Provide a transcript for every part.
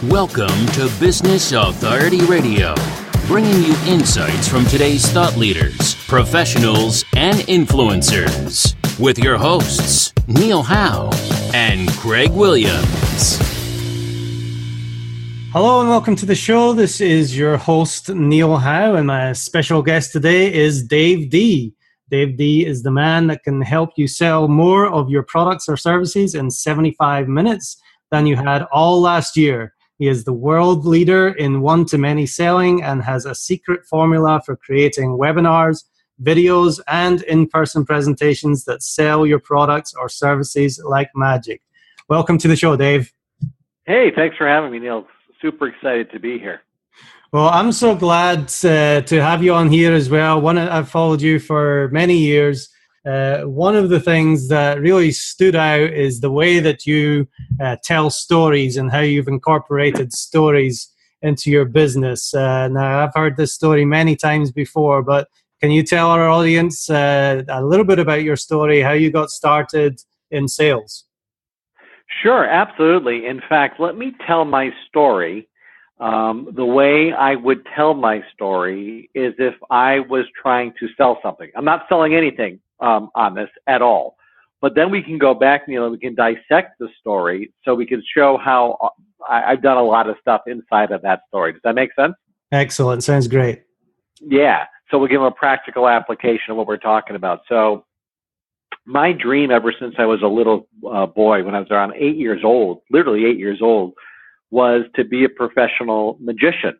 Welcome to Business Authority Radio, bringing you insights from today's thought leaders, professionals, and influencers. With your hosts, Neil Howe and Craig Williams. Hello and welcome to the show. This is your host, Neil Howe, and my special guest today is Dave D. Dave D is the man that can help you sell more of your products or services in 75 minutes than you had all last year. He is the world leader in one-to-many selling and has a secret formula for creating webinars, videos, and in-person presentations that sell your products or services like magic. Welcome to the show, Dave. Hey, thanks for having me, Neil. Super excited to be here. Well, I'm so glad to have you on here as well. I've followed you for many years. One of the things that really stood out is the way that you tell stories and how you've incorporated stories into your business. Now, I've heard this story many times before, but can you tell our audience a little bit about your story, how you got started in sales? Sure, absolutely. In fact, let me tell my story. The way I would tell my story is if I was trying to sell something. I'm not selling anything on this at all. But then we can go back, Neil, and we can dissect the story so we can show how I've done a lot of stuff inside of that story. Does that make sense? Excellent. Sounds great. Yeah. So we'll give them a practical application of what we're talking about. So my dream ever since I was a little boy, when I was around 8 years old, literally 8 years old, was to be a professional magician.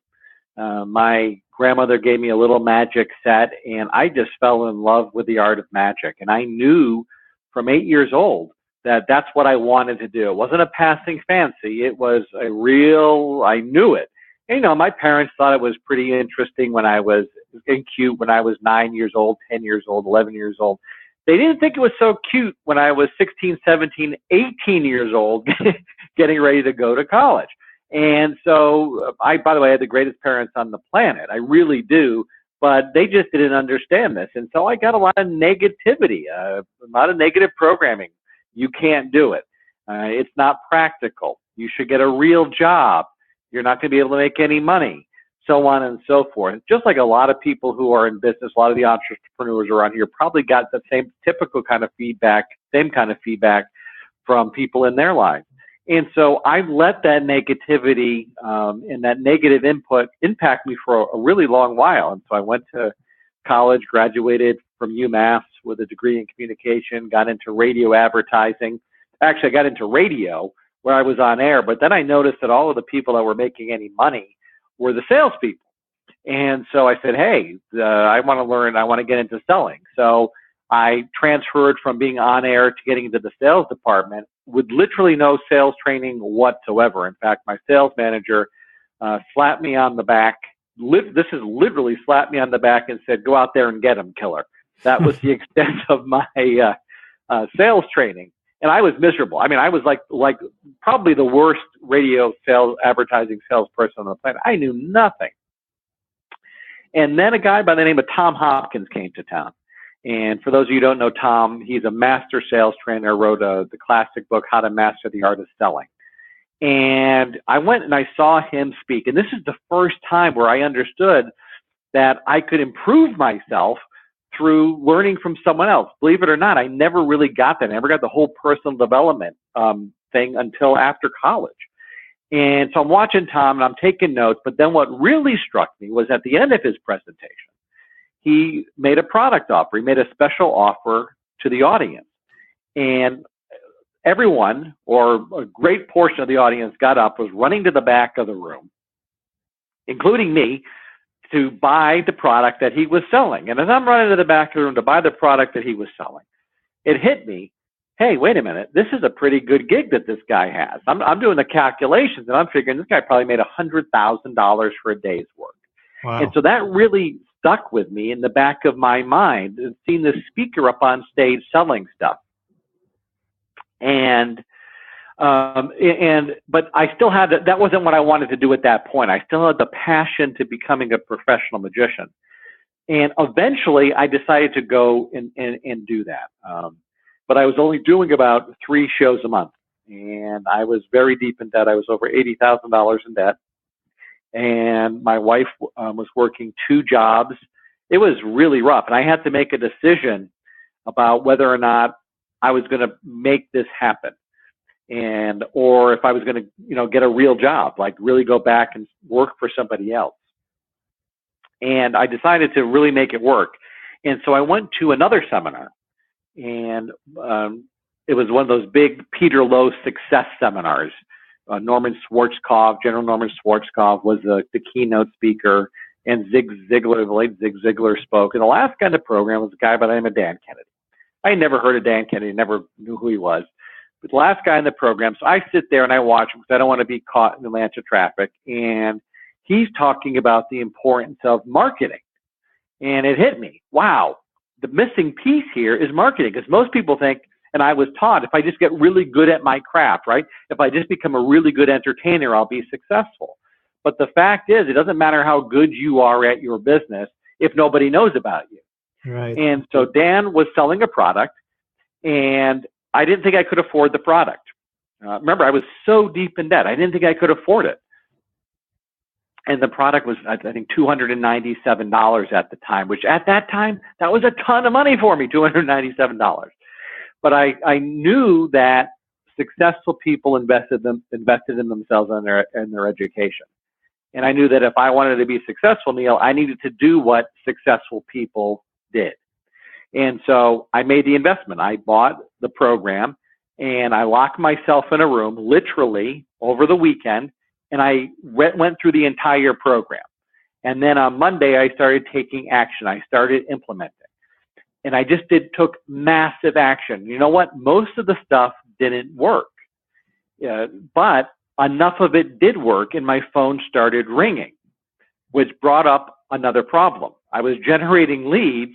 My grandmother gave me a little magic set, and I just fell in love with the art of magic. And I knew from 8 years old that that's what I wanted to do. It wasn't a passing fancy. It was I knew it. And, you know, my parents thought it was pretty interesting when I was cute when I was 9 years old, 10 years old, 11 years old. They didn't think it was so cute when I was 16, 17, 18 years old, getting ready to go to college. And so by the way, I had the greatest parents on the planet. I really do. But they just didn't understand this. And so I got a lot of negativity, a lot of negative programming. You can't do it. It's not practical. You should get a real job. You're not going to be able to make any money, so on and so forth. Just like a lot of people who are in business, a lot of the entrepreneurs around here probably got the same typical kind of feedback, from people in their lives. And so I let that negativity and that negative input impact me for a really long while. And so I went to college, graduated from UMass with a degree in communication, got into radio advertising. Actually, I got into radio where I was on air, but then I noticed that all of the people that were making any money were the salespeople. And so I said, hey, I want to learn, I want to get into selling. So I transferred from being on air to getting into the sales department with literally no sales training whatsoever. In fact, my sales manager slapped me on the back. This is literally slapped me on the back and said, go out there and get him, killer. That was the extent of my sales training. And I was miserable. I mean, I was like probably the worst radio sales, advertising salesperson on the planet. I knew nothing. And then a guy by the name of Tom Hopkins came to town. And for those of you who don't know Tom, he's a master sales trainer, wrote the classic book, How to Master the Art of Selling. And I went and I saw him speak. And this is the first time where I understood that I could improve myself through learning from someone else. Believe it or not, I never really got that. I never got the whole personal development thing until after college. And so I'm watching Tom and I'm taking notes. But then what really struck me was at the end of his presentation, he made a product offer. He made a special offer to the audience. And everyone, or a great portion of the audience, got up, was running to the back of the room, including me, to buy the product that he was selling. And as I'm running to the back of the room to buy the product that he was selling, it hit me, hey, wait a minute, this is a pretty good gig that this guy has. I'm doing the calculations, and I'm figuring this guy probably made $100,000 for a day's work. Wow. And so that really stuck with me in the back of my mind, and seeing this speaker up on stage selling stuff. But I still had that wasn't what I wanted to do at that point. I still had the passion to becoming a professional magician. And eventually I decided to go and do that. But I was only doing about 3 shows a month. and I was very deep in debt. I was over $80,000 in debt, and my wife was working 2 jobs. It was really rough, and I had to make a decision about whether or not I was going to make this happen, or if I was going to, get a real job, like really go back and work for somebody else. And I decided to really make it work. And so I went to another seminar, and it was one of those big Peter Lowe success seminars. General Norman Schwarzkopf was the keynote speaker, and the late Zig Ziglar spoke. And the last guy in the program was a guy by the name of Dan Kennedy. I had never heard of Dan Kennedy, never knew who he was. But the last guy in the program, so I sit there and I watch him because I don't want to be caught in Atlanta traffic. And he's talking about the importance of marketing. And it hit me. Wow, the missing piece here is marketing, because most people think, and I was taught, if I just get really good at my craft, right? If I just become a really good entertainer, I'll be successful. But the fact is, it doesn't matter how good you are at your business if nobody knows about you. Right. And so Dan was selling a product, and I didn't think I could afford the product. Remember, I was so deep in debt, I didn't think I could afford it. And the product was, I think, $297 at the time, which at that time, that was a ton of money for me, $297. But I knew that successful people invested in themselves and their education. And I knew that if I wanted to be successful, Neil, I needed to do what successful people did. And so I made the investment. I bought the program, and I locked myself in a room literally over the weekend, and I went through the entire program. And then on Monday, I started taking action. I started implementing. And I just took massive action. You know what? Most of the stuff didn't work. But enough of it did work, and my phone started ringing, which brought up another problem. I was generating leads,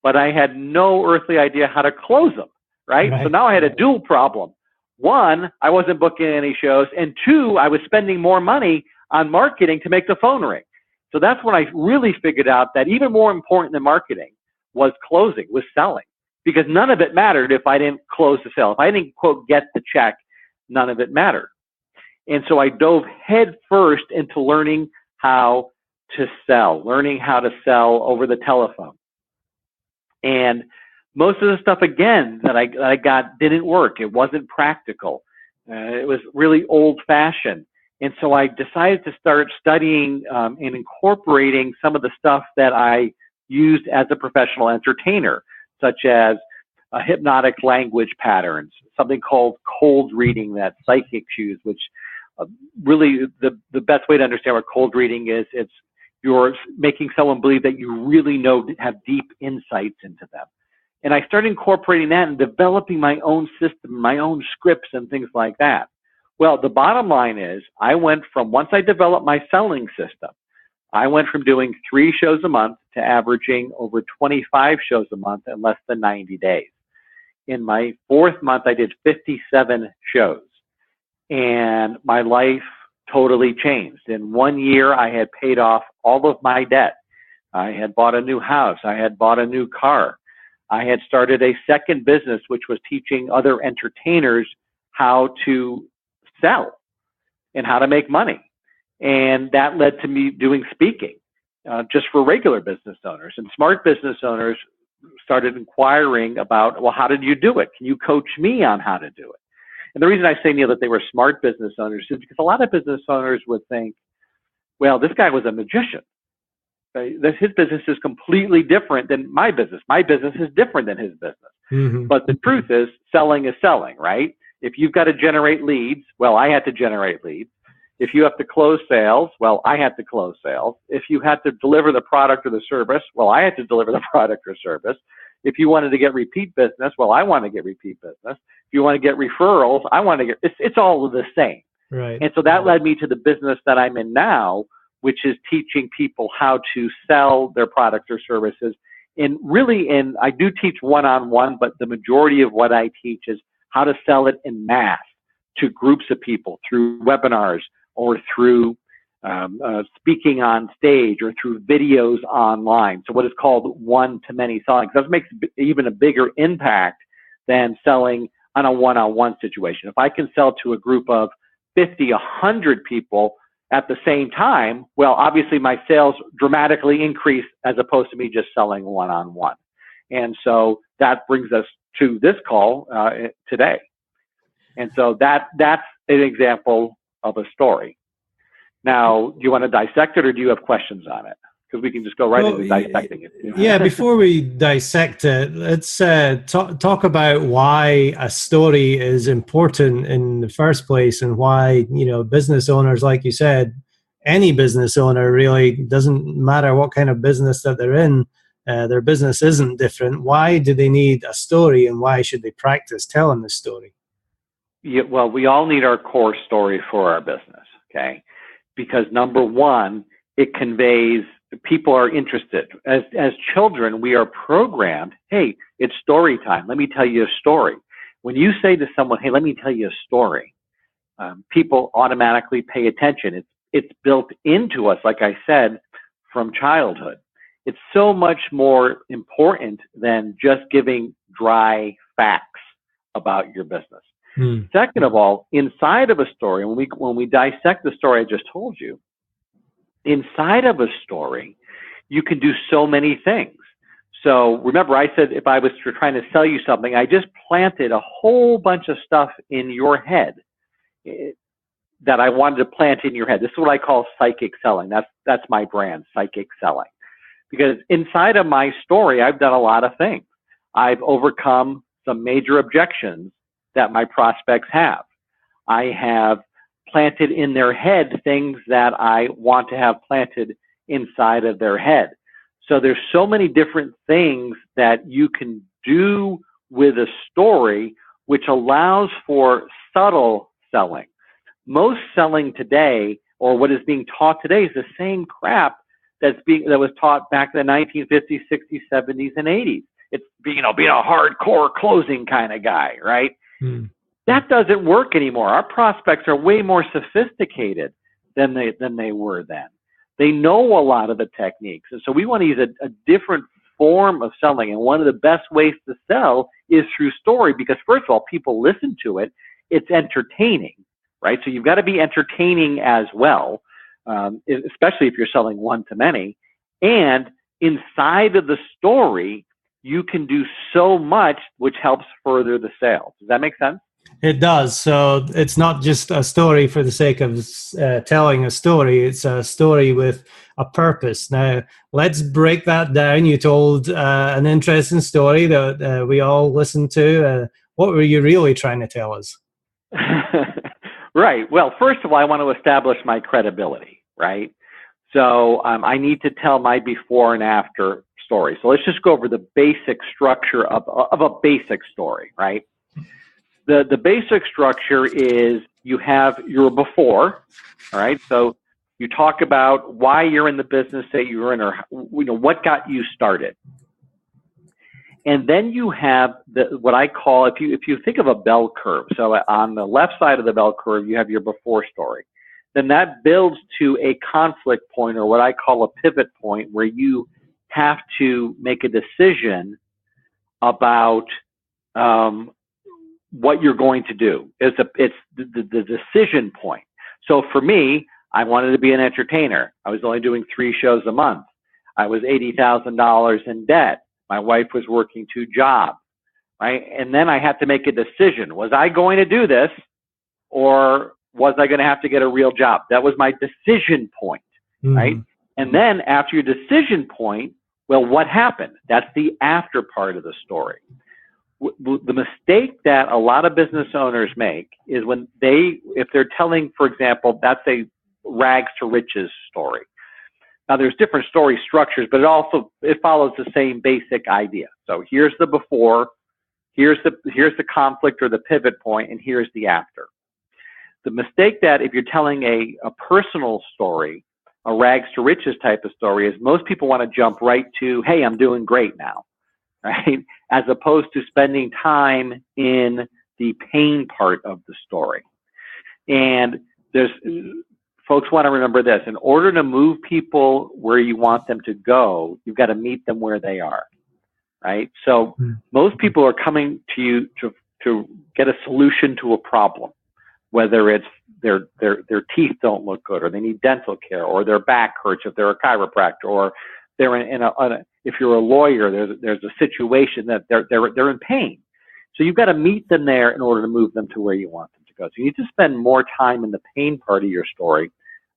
but I had no earthly idea how to close them, right? So now I had a dual problem. 1, I wasn't booking any shows, and 2, I was spending more money on marketing to make the phone ring. So that's when I really figured out that even more important than marketing was closing, was selling, because none of it mattered if I didn't close the sale. If I didn't, quote, get the check, none of it mattered. And so I dove head first into learning how to sell over the telephone. And most of the stuff, again, that I got didn't work. It wasn't practical. It was really old-fashioned. And so I decided to start studying and incorporating some of the stuff that I used as a professional entertainer, such as hypnotic language patterns, something called cold reading that psychics use, which really the best way to understand what cold reading is, you're making someone believe that you really have deep insights into them. And I started incorporating that and developing my own system, my own scripts and things like that. Well, the bottom line is once I developed my selling system, I went from doing 3 shows a month to averaging over 25 shows a month in less than 90 days. In my 4th month, I did 57 shows, and my life totally changed. In 1 year, I had paid off all of my debt. I had bought a new house. I had bought a new car. I had started a second business, which was teaching other entertainers how to sell and how to make money. And that led to me doing speaking just for regular business owners. And smart business owners started inquiring about, well, how did you do it? Can you coach me on how to do it? And the reason I say, Neil, that they were smart business owners is because a lot of business owners would think, well, this guy was a magician. His business is completely different than my business. My business is different than his business. Mm-hmm. But the truth is, selling is selling, right? If you've got to generate leads, well, I had to generate leads. If you have to close sales, well, I had to close sales. If you had to deliver the product or the service, well, I had to deliver the product or service. If you wanted to get repeat business, well, I want to get repeat business. If you want to get referrals, I want to get, it's all the same. Right. And so that led me to the business that I'm in now, which is teaching people how to sell their products or services. And really, I do teach one-on-one, but the majority of what I teach is how to sell it in mass to groups of people through webinars or through speaking on stage or through videos online. So what is called one-to-many selling. That makes even a bigger impact than selling on a one-on-one situation. If I can sell to a group of 50, 100 people at the same time, well, obviously my sales dramatically increase as opposed to me just selling one-on-one. And so that brings us to this call today. And so that's an example of a story. Now, do you want to dissect it, or do you have questions on it? Because we can just go right into dissecting it. Yeah, before we dissect it, let's talk about why a story is important in the first place, and why, business owners, like you said, any business owner, really doesn't matter what kind of business that they're in, their business isn't different. Why do they need a story, and why should they practice telling the story? Yeah, well, we all need our core story for our business, okay? Because number one, it conveys, people are interested. As children, we are programmed, hey, it's story time. Let me tell you a story. When you say to someone, hey, let me tell you a story, people automatically pay attention. It's built into us, like I said, from childhood. It's so much more important than just giving dry facts about your business. Second of all, inside of a story, when we dissect the story I just told you, inside of a story, you can do so many things. So remember, I said if I was trying to sell you something, I just planted a whole bunch of stuff in your head that I wanted to plant in your head. This is what I call psychic selling. That's my brand, psychic selling. Because inside of my story, I've done a lot of things. I've overcome some major objections that my prospects have. I have planted in their head things that I want to have planted inside of their head. So there's so many different things that you can do with a story, which allows for subtle selling. Most selling today, or what is being taught today, is the same crap that was taught back in the 1950s, 60s, 70s, and 80s. It's being a hardcore closing kind of guy, right? That doesn't work anymore. Our prospects are way more sophisticated than they were then. They know a lot of the techniques. And so we want to use a different form of selling. And one of the best ways to sell is through story, because first of all, people listen to it. It's entertaining, right? So you've got to be entertaining as well, especially if you're selling one-to-many. And inside of the story, you can do so much which helps further the sale. Does that make sense? It does. So it's not just a story for the sake of telling a story. It's a story with a purpose. Now, let's break that down. You told an interesting story that we all listened to. What were you really trying to tell us? Right. Well, first of all, I want to establish my credibility, right? So I need to tell my before and after story. So let's just go over the basic structure of a basic story, right? The basic structure is you have your before, all right? So you talk about why you're in the business that you're in, or what got you started. And then you have what I call, if you think of a bell curve, so on the left side of the bell curve, you have your before story. Then that builds to a conflict point, or what I call a pivot point, where you have to make a decision about what you're going to do. It's the decision point. So for me, I wanted to be an entertainer. I was only doing 3 shows a month. I was $80,000 in debt. My wife was working 2 jobs, right? And then I had to make a decision. Was I going to do this, or was I going to have to get a real job? That was my decision point, right? And then after your decision point, well, what happened? That's the after part of the story. The mistake that a lot of business owners make is if they're telling, for example, that's a rags to riches story. Now, there's different story structures, but it follows the same basic idea. So here's the before, here's the conflict or the pivot point, and here's the after. The mistake that if you're telling a personal story, a rags to riches type of story, is most people want to jump right to, hey, I'm doing great now, right? As opposed to spending time in the pain part of the story. And folks want to remember this: in order to move people where you want them to go, you've got to meet them where they are, right? So most people are coming to you to get a solution to a problem, whether it's their teeth don't look good, or they need dental care, or their back hurts if they're a chiropractor, or they're if you're a lawyer, there's a situation that they're in pain. So you've got to meet them there in order to move them to where you want them to go. So you need to spend more time in the pain part of your story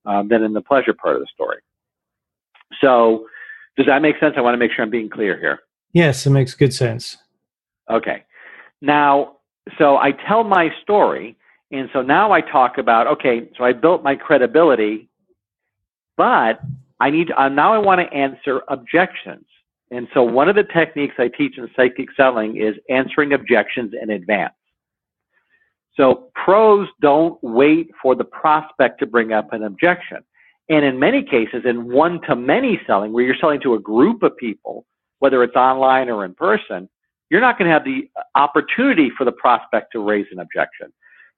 than in the pleasure part of the story. So does that make sense? I want to make sure I'm being clear here. Yes, it makes good sense. Okay. Now, so I tell my story, and so now I talk about, okay, so I built my credibility, but now I want to answer objections. And so one of the techniques I teach in psychic selling is answering objections in advance. So pros don't wait for the prospect to bring up an objection. And in many cases, in one-to-many selling, where you're selling to a group of people, whether it's online or in person, you're not going to have the opportunity for the prospect to raise an objection.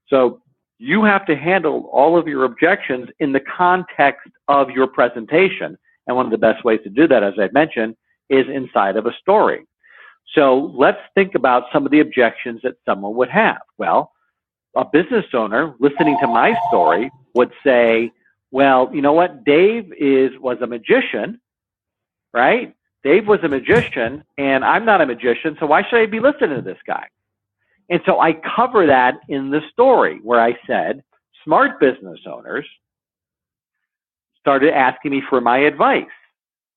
So you have to handle all of your objections in the context of your presentation. And one of the best ways to do that, as I've mentioned, is inside of a story. So let's think about some of the objections that someone would have. Well, a business owner listening to my story would say, well, you know what? Dave was a magician, right? Dave was a magician, and I'm not a magician, so why should I be listening to this guy? And so I cover that in the story where I said, smart business owners started asking me for my advice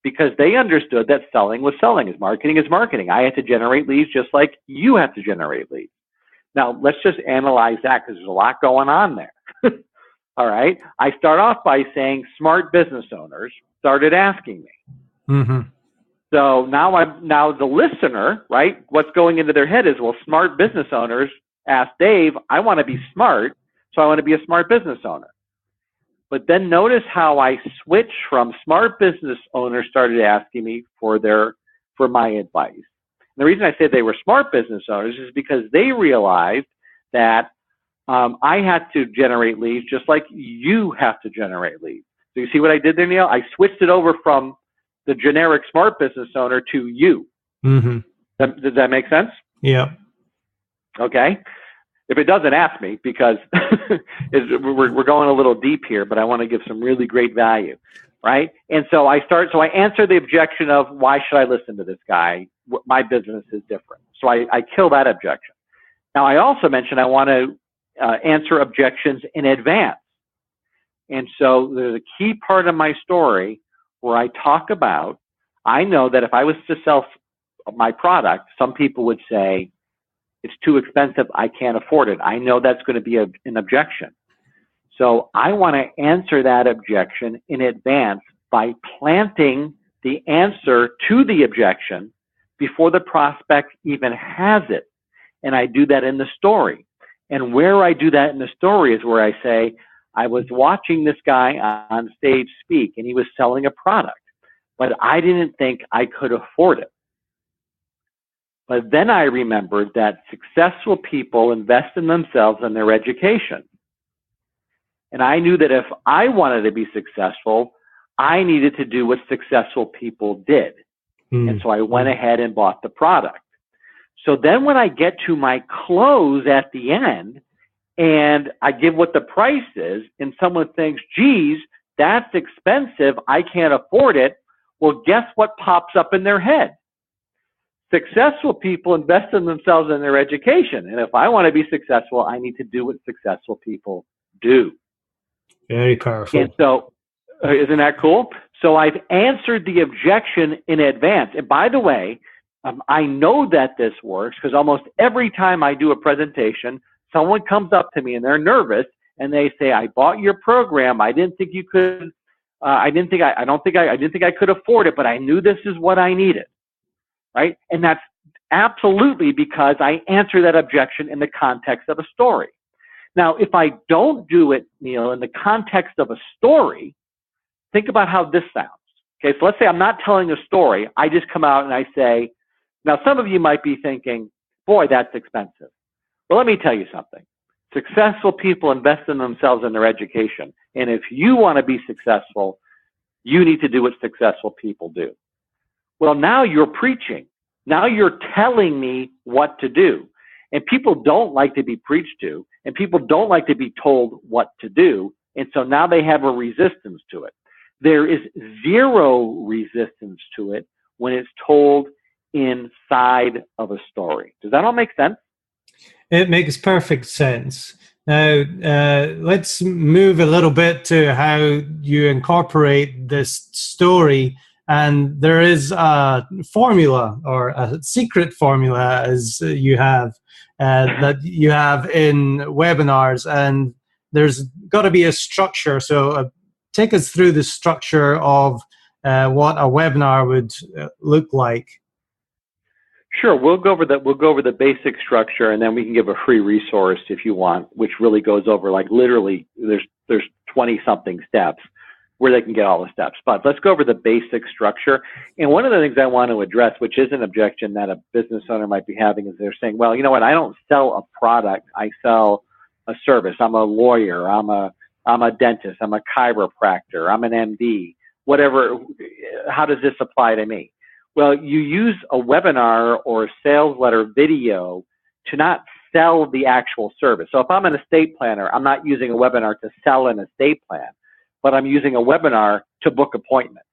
because they understood that selling was selling, is marketing. I had to generate leads just like you have to generate leads. Now, let's just analyze that because there's a lot going on there. All right. I start off by saying smart business owners started asking me. Mm-hmm. So now the listener, right, what's going into their head is, well, smart business owners asked Dave, I want to be smart, so I want to be a smart business owner. But then notice how I switched from smart business owners started asking me for my advice. And the reason I said they were smart business owners is because they realized that I had to generate leads just like you have to generate leads. So you see what I did there, Neil? I switched it over from the generic smart business owner to you. Mm-hmm. Does that make sense? Yeah. Okay. If it doesn't, ask me, because we're going a little deep here, but I want to give some really great value, right? And so I answer the objection of, why should I listen to this guy? My business is different. So I kill that objection. Now, I also mentioned I want to answer objections in advance. And so there's a key part of my story where I talk about, I know that if I was to sell my product, some people would say, it's too expensive, I can't afford it. I know that's going to be an objection. So I want to answer that objection in advance by planting the answer to the objection before the prospect even has it. And I do that in the story. And where I do that in the story is where I say, I was watching this guy on stage speak, and he was selling a product, but I didn't think I could afford it. But then I remembered that successful people invest in themselves and their education. And I knew that if I wanted to be successful, I needed to do what successful people did. And so I went ahead and bought the product. So then when I get to my close at the end, and I give what the price is, and someone thinks, geez, that's expensive, I can't afford it. Well, guess what pops up in their head? Successful people invest in themselves and their education. And if I want to be successful, I need to do what successful people do. Very powerful. And so, isn't that cool? So I've answered the objection in advance. And by the way, I know that this works because almost every time I do a presentation, someone comes up to me and they're nervous and they say, I bought your program. I didn't think you could, I didn't think I could afford it, but I knew this is what I needed. Right? And that's absolutely because I answer that objection in the context of a story. Now, if I don't do it, Neil, in the context of a story, think about how this sounds. Okay, so let's say I'm not telling a story. I just come out and I say, now some of you might be thinking, boy, that's expensive. Well, let me tell you something. Successful people invest in themselves and their education. And if you want to be successful, you need to do what successful people do. Well, now you're preaching. Now you're telling me what to do. And people don't like to be preached to, and people don't like to be told what to do. And so now they have a resistance to it. There is zero resistance to it when it's told inside of a story. Does that all make sense? It makes perfect sense. Now, let's move a little bit to how you incorporate this story. And there is a formula, or a secret formula, as you have, that you have in webinars. And there's got to be a structure. So take us through the structure of what a webinar would look like. Sure, we'll go over the basic structure, and then we can give a free resource if you want, which really goes over, like, literally there's 20 something steps where they can get all the steps. But let's go over the basic structure. And one of the things I want to address, which is an objection that a business owner might be having, is they're saying, well, you know what, I don't sell a product, I sell a service. I'm a lawyer, I'm a dentist, I'm a chiropractor, I'm an MD, whatever. How does this apply to me? Well, you use a webinar or a sales letter video to not sell the actual service. So if I'm an estate planner, I'm not using a webinar to sell an estate plan, but I'm using a webinar to book appointments,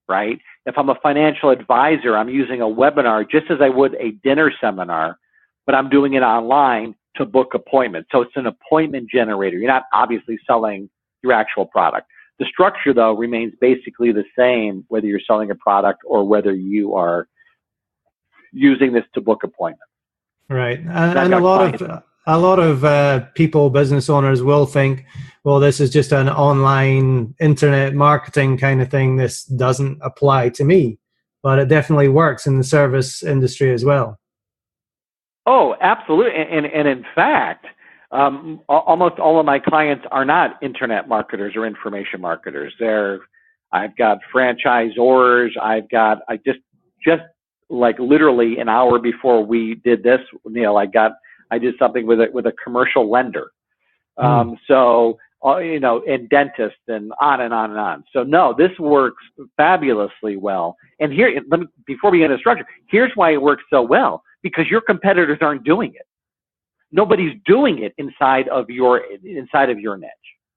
right? If I'm a financial advisor, I'm using a webinar just as I would a dinner seminar, but I'm doing it online to book appointments. So it's an appointment generator. You're not obviously selling your actual product. The structure, though, remains basically the same, whether you're selling a product or whether you are using this to book appointments. Right, and a lot of people, business owners, will think, well, this is just an online internet marketing kind of thing. This doesn't apply to me, but it definitely works in the service industry as well. Oh, absolutely, and in fact, almost all of my clients are not internet marketers or information marketers. I've got franchisors. I just like literally an hour before we did this, Neil, I did something with a commercial lender. So, and dentists and on and on and on. So no, this works fabulously well. And here, before we get into structure, here's why it works so well, because your competitors aren't doing it. Nobody's doing it inside of your niche,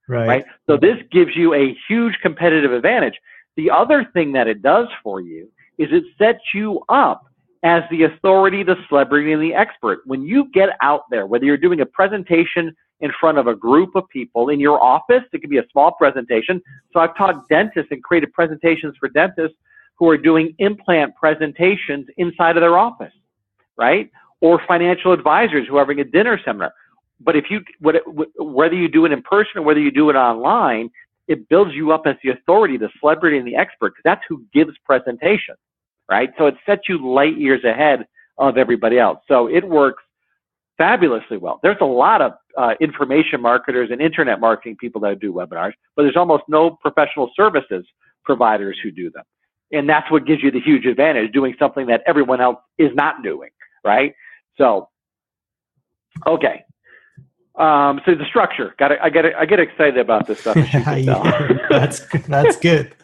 right? So this gives you a huge competitive advantage. The other thing that it does for you is it sets you up as the authority, the celebrity, and the expert. When you get out there, whether you're doing a presentation in front of a group of people in your office, it could be a small presentation. So I've taught dentists and created presentations for dentists who are doing implant presentations inside of their office, right? Or financial advisors who are having a dinner seminar. But whether you do it in person or whether you do it online, it builds you up as the authority, the celebrity, and the expert, because that's who gives presentations, right? So it sets you light years ahead of everybody else. So it works fabulously well. There's a lot of information marketers and internet marketing people that do webinars, but there's almost no professional services providers who do them. And that's what gives you the huge advantage, doing something that everyone else is not doing, right? So, okay. So the structure. I get excited about this stuff. As you can tell. That's good.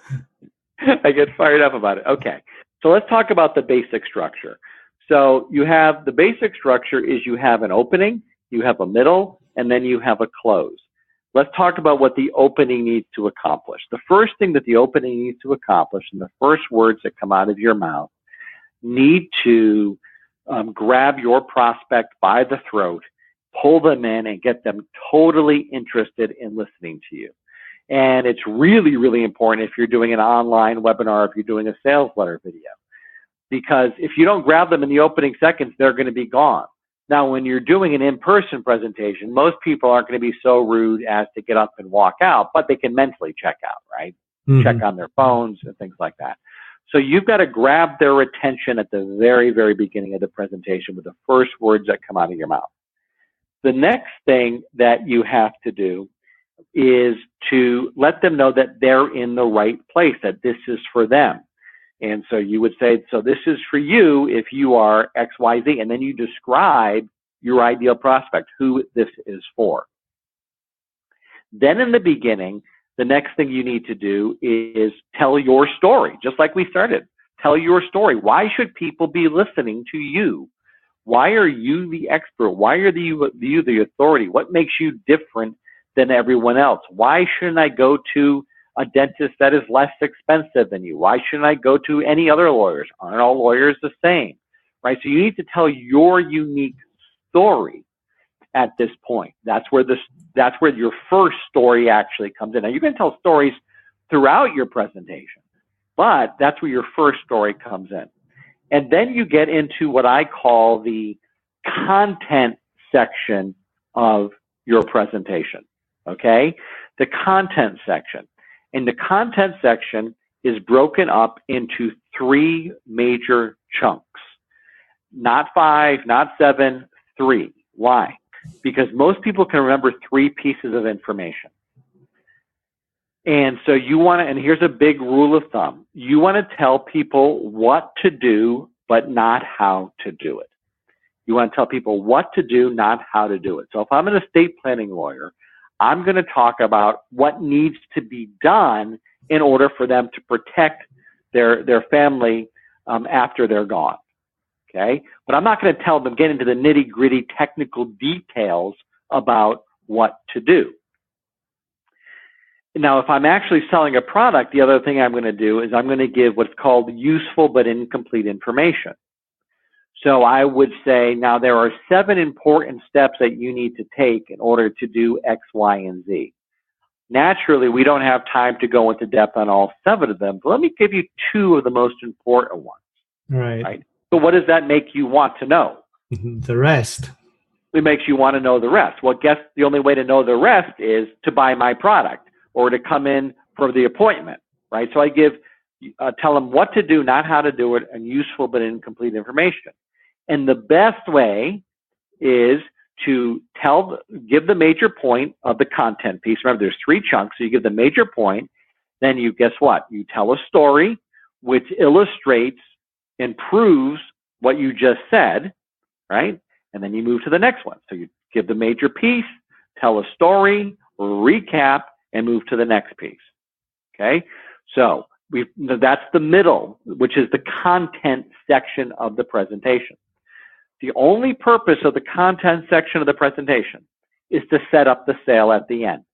I get fired up about it. Okay. So let's talk about the basic structure. So you have the basic structure is you have an opening, you have a middle, and then you have a close. Let's talk about what the opening needs to accomplish. The first thing that the opening needs to accomplish, and the first words that come out of your mouth, need to grab your prospect by the throat, pull them in, and get them totally interested in listening to you. And it's really, really important if you're doing an online webinar, if you're doing a sales letter video, because if you don't grab them in the opening seconds, they're going to be gone. Now, when you're doing an in-person presentation, most people aren't going to be so rude as to get up and walk out, but they can mentally check out, right? Mm-hmm. Check on their phones and things like that. So you've got to grab their attention at the very, very beginning of the presentation with the first words that come out of your mouth. The next thing that you have to do is to let them know that they're in the right place, that this is for them. And so you would say, so this is for you if you are XYZ, and then you describe your ideal prospect, who this is for. Then in the beginning, the next thing you need to do is tell your story, just like we started. Tell your story. Why should people be listening to you? Why are you the expert? Why are you the authority? What makes you different than everyone else? Why shouldn't I go to a dentist that is less expensive than you? Why shouldn't I go to any other lawyers? Aren't all lawyers the same? Right? So you need to tell your unique story at this point. That's where your first story actually comes in. Now you can tell stories throughout your presentation, but that's where your first story comes in. And then you get into what I call the content section of your presentation. Okay? The content section. And the content section is broken up into 3 major chunks. Not 5, not 7, 3. Why? Because most people can remember 3 pieces of information. And so you want to, and here's a big rule of thumb, you want to tell people what to do, but not how to do it. You want to tell people what to do, not how to do it. So if I'm an estate planning lawyer, I'm going to talk about what needs to be done in order for them to protect their family after they're gone. Okay? But I'm not going to tell them, get into the nitty-gritty technical details about what to do. Now, if I'm actually selling a product, the other thing I'm going to do is I'm going to give what's called useful but incomplete information. So I would say, now there are 7 important steps that you need to take in order to do X, Y, and Z. Naturally, we don't have time to go into depth on all 7 of them, but let me give you 2 of the most important ones. Right? So what does that make you want to know? The rest. It makes you want to know the rest. Well, guess the only way to know the rest is to buy my product or to come in for the appointment, right? So I tell them what to do, not how to do it, and useful but incomplete information. And the best way is to give the major point of the content piece. Remember, there's 3 chunks, so you give the major point, then you, guess what? You tell a story which illustrates and proves what you just said, right? And then you move to the next one. So you give the major piece, tell a story, recap, and move to the next piece. Okay? So that's the middle, which is the content section of the presentation. The only purpose of the content section of the presentation is to set up the sale at the end.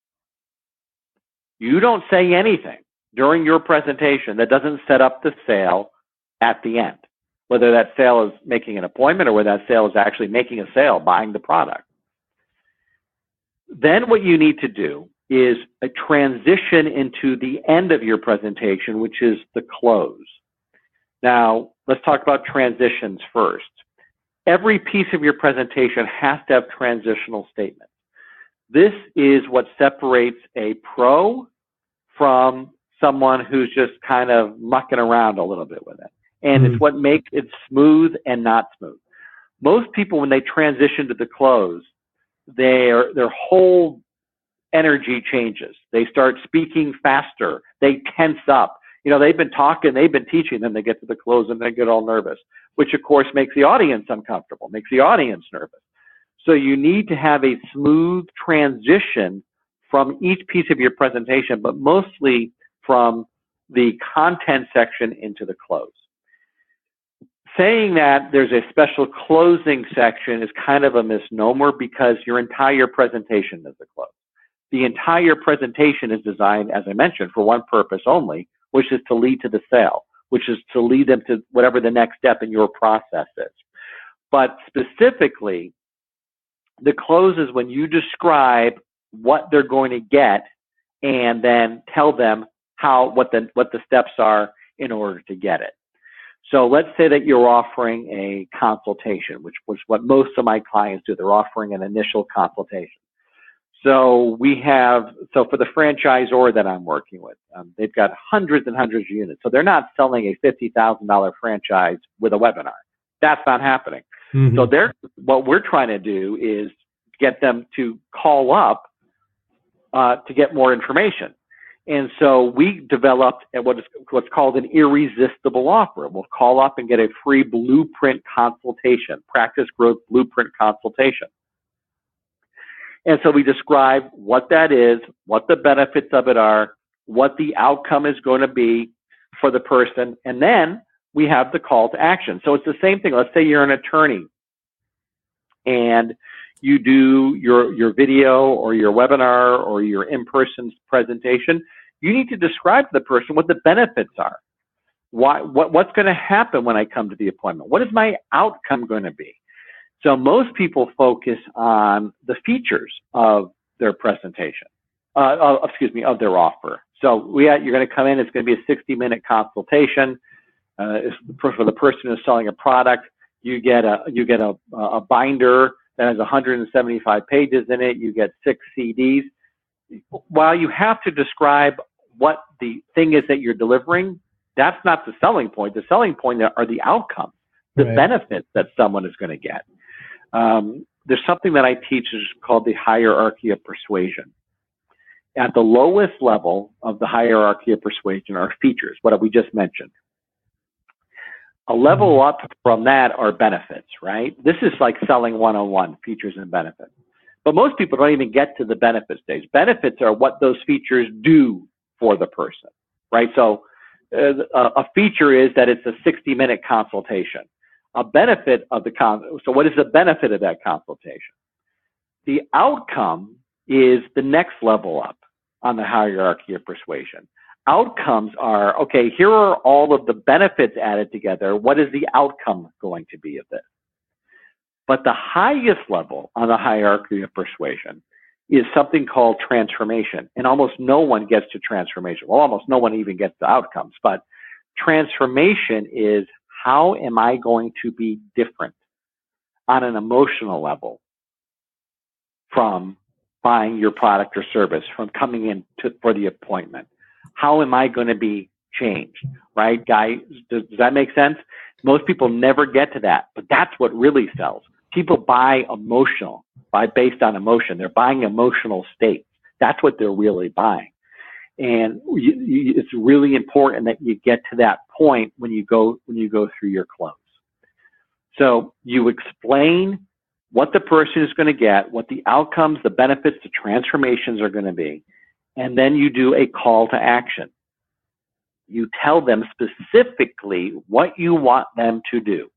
You don't say anything during your presentation that doesn't set up the sale at the end, whether that sale is making an appointment or whether that sale is actually making a sale, buying the product. Then what you need to do is a transition into the end of your presentation, which is the close. Now, let's talk about transitions first. Every piece of your presentation has to have transitional statements. This is what separates a pro from someone who's just kind of mucking around a little bit with it. And it's what makes it smooth and not smooth. Most people, when they transition to the close, their whole energy changes. They start speaking faster. They tense up. You know, they've been talking, they've been teaching, then they get to the close and they get all nervous, which of course makes the audience uncomfortable, makes the audience nervous. So you need to have a smooth transition from each piece of your presentation, but mostly from the content section into the close. Saying that there's a special closing section is kind of a misnomer because your entire presentation is a close. The entire presentation is designed, as I mentioned, for one purpose only, which is to lead to the sale, which is to lead them to whatever the next step in your process is. But specifically, the close is when you describe what they're going to get and then tell them what the steps are in order to get it. So let's say that you're offering a consultation, which was what most of my clients do. They're offering an initial consultation. So for the franchisor that I'm working with, they've got hundreds and hundreds of units. So they're not selling a $50,000 franchise with a webinar. That's not happening. Mm-hmm. So what we're trying to do is get them to call up to get more information. And so we developed what's called an irresistible offer. We'll call up and get a free blueprint consultation, practice growth blueprint consultation. And so we describe what that is, what the benefits of it are, what the outcome is going to be for the person, and then we have the call to action. So it's the same thing. Let's say you're an attorney and you do your video or your webinar or your in-person presentation, you need to describe to the person what the benefits are. What's going to happen when I come to the appointment? What is my outcome going to be? So most people focus on the features of their presentation, of their offer. So you're going to come in, it's going to be a 60-minute consultation. For the person who's selling a product, you get a binder that has 175 pages in it. You get 6 CDs. While you have to describe what the thing is that you're delivering, that's not the selling point. The selling point are the outcomes, the benefits that someone is going to get. There's something that I teach is called the hierarchy of persuasion. At the lowest level of the hierarchy of persuasion are features, what we just mentioned. A level up from that are benefits, right? This is like selling 101, features and benefits. But most people don't even get to the benefit stage. Benefits are what those features do for the person, right? So a feature is that it's a 60-minute consultation. A benefit of so what is the benefit of that consultation? The outcome is the next level up on the hierarchy of persuasion. Outcomes are, okay, here are all of the benefits added together. What is the outcome going to be of this? But the highest level on the hierarchy of persuasion is something called transformation. And almost no one gets to transformation. Well, almost no one even gets to outcomes. But transformation is, how am I going to be different on an emotional level from buying your product or service, from coming in for the appointment? How am I going to be changed, right? Guys, does that make sense? Most people never get to that, but that's what really sells. People buy based on emotion. They're buying emotional states. That's what they're really buying. And it's really important that you get to that point when you go through your close. So you explain what the person is going to get, what the outcomes, the benefits, the transformations are going to be. And then you do a call to action. You tell them specifically what you want them to do,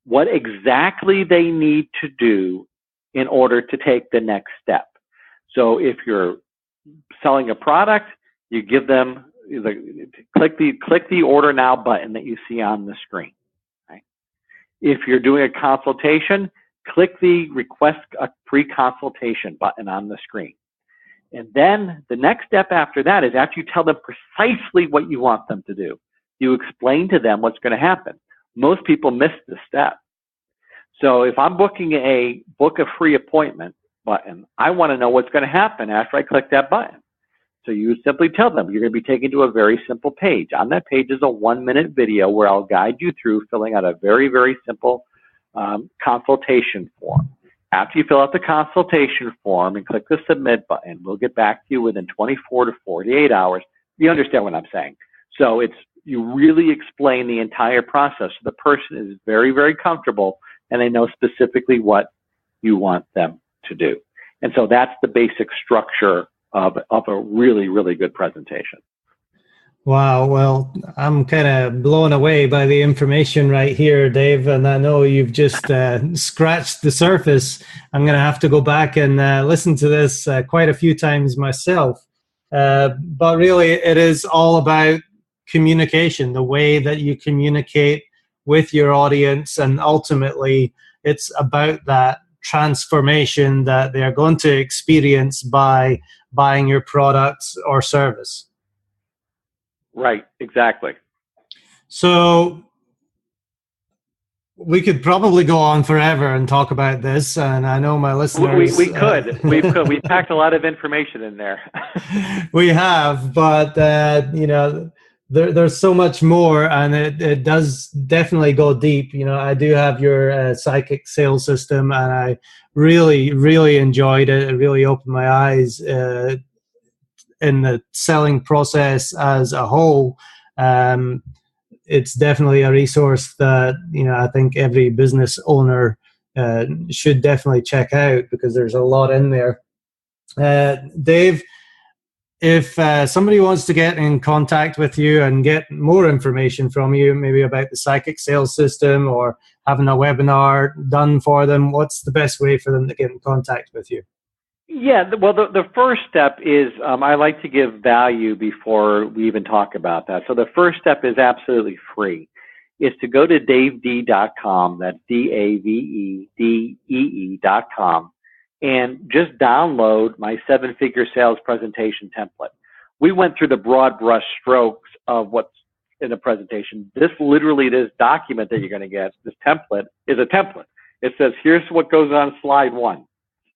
what exactly they need to do in order to take the next step. So if you're selling a product, you give them click the order now button that you see on the screen. Right? If you're doing a consultation, click the request a free consultation button on the screen. And then the next step after that is after you tell them precisely what you want them to do, you explain to them what's going to happen. Most people miss this step. So if I'm booking a book a free appointment button, I want to know what's going to happen after I click that button. So you simply tell them you're going to be taken to a very simple page. On that page is a 1-minute video where I'll guide you through filling out a very, very simple consultation form. After you fill out the consultation form and click the submit button, we'll get back to you within 24 to 48 hours. You understand what I'm saying? So you really explain the entire process. So the person is very, very comfortable and they know specifically what you want them to do. And so that's the basic structure of a really, really good presentation. Wow. Well, I'm kind of blown away by the information right here, Dave. And I know you've just scratched the surface. I'm going to have to go back and listen to this quite a few times myself. But really, it is all about communication, the way that you communicate with your audience. And ultimately, it's about that transformation that they're going to experience by buying your products or service. Right, exactly. So we could probably go on forever and talk about this, and I know my listeners... We could. We packed a lot of information in there. We have, but there's so much more, and it does definitely go deep. I do have your psychic sales system, and I really, really enjoyed it. It really opened my eyes in the selling process as a whole. It's definitely a resource that I think every business owner should definitely check out, because there's a lot in there. Dave, if somebody wants to get in contact with you and get more information from you, maybe about the psychic sales system or having a webinar done for them, what's the best way for them to get in contact with you? Yeah, well, the first step is I like to give value before we even talk about that. So the first step is absolutely free. Is to go to davede.com, that's DAVEDEE.com, and just download my 7-figure sales presentation template. We went through the broad brush strokes of what's in the presentation. This document that you're going to get, this template, is a template. It says, here's what goes on slide 1.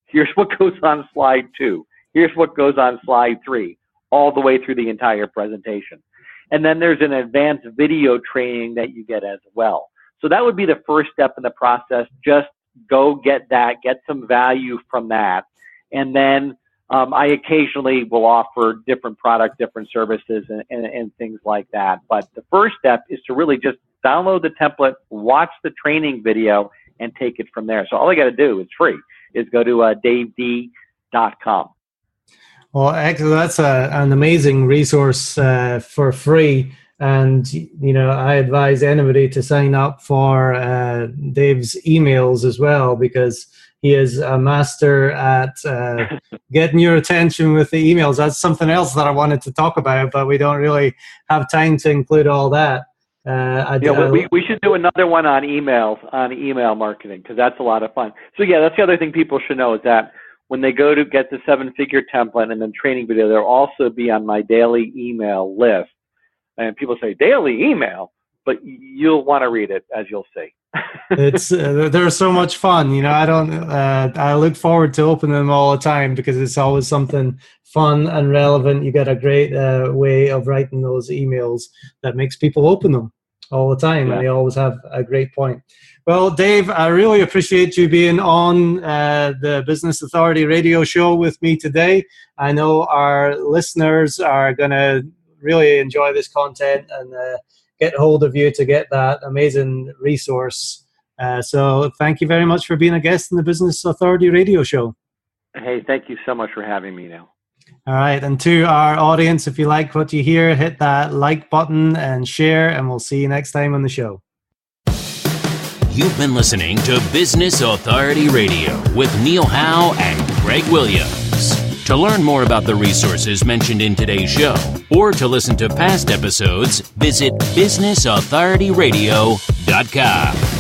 Here's what goes on slide 2. Here's what goes on slide 3, all the way through the entire presentation. And then there's an advanced video training that you get as well. So that would be the first step in the process. Just go get that, get some value from that. And then I occasionally will offer different products, different services, and things like that. But the first step is to really just download the template, watch the training video, and take it from there. So all I got to do, it's free, is go to davede.com. Well, actually, that's an amazing resource for free. And, I advise anybody to sign up for Dave's emails as well, because he is a master at getting your attention with the emails. That's something else that I wanted to talk about, but we don't really have time to include all that. We should do another one on email marketing, because that's a lot of fun. So yeah, that's the other thing people should know, is that when they go to get the 7-figure template and then training video, they'll also be on my daily email list. And people say, daily email? But you'll want to read it, as you'll see. It's they're so much fun. I look forward to opening them all the time, because it's always something fun and relevant. You get a great way of writing those emails that makes people open them all the time. Yeah. And they always have a great point. Well, Dave, I really appreciate you being on the Business Authority radio show with me today. I know our listeners are going to really enjoy this content and get hold of you to get that amazing resource. So thank you very much for being a guest in the Business Authority radio show. Hey, thank you so much for having me now. All right. And to our audience, if you like what you hear, hit that like button and share, and we'll see you next time on the show. You've been listening to Business Authority Radio with Neil Howe and Greg Williams. To learn more about the resources mentioned in today's show, or to listen to past episodes, visit businessauthorityradio.com.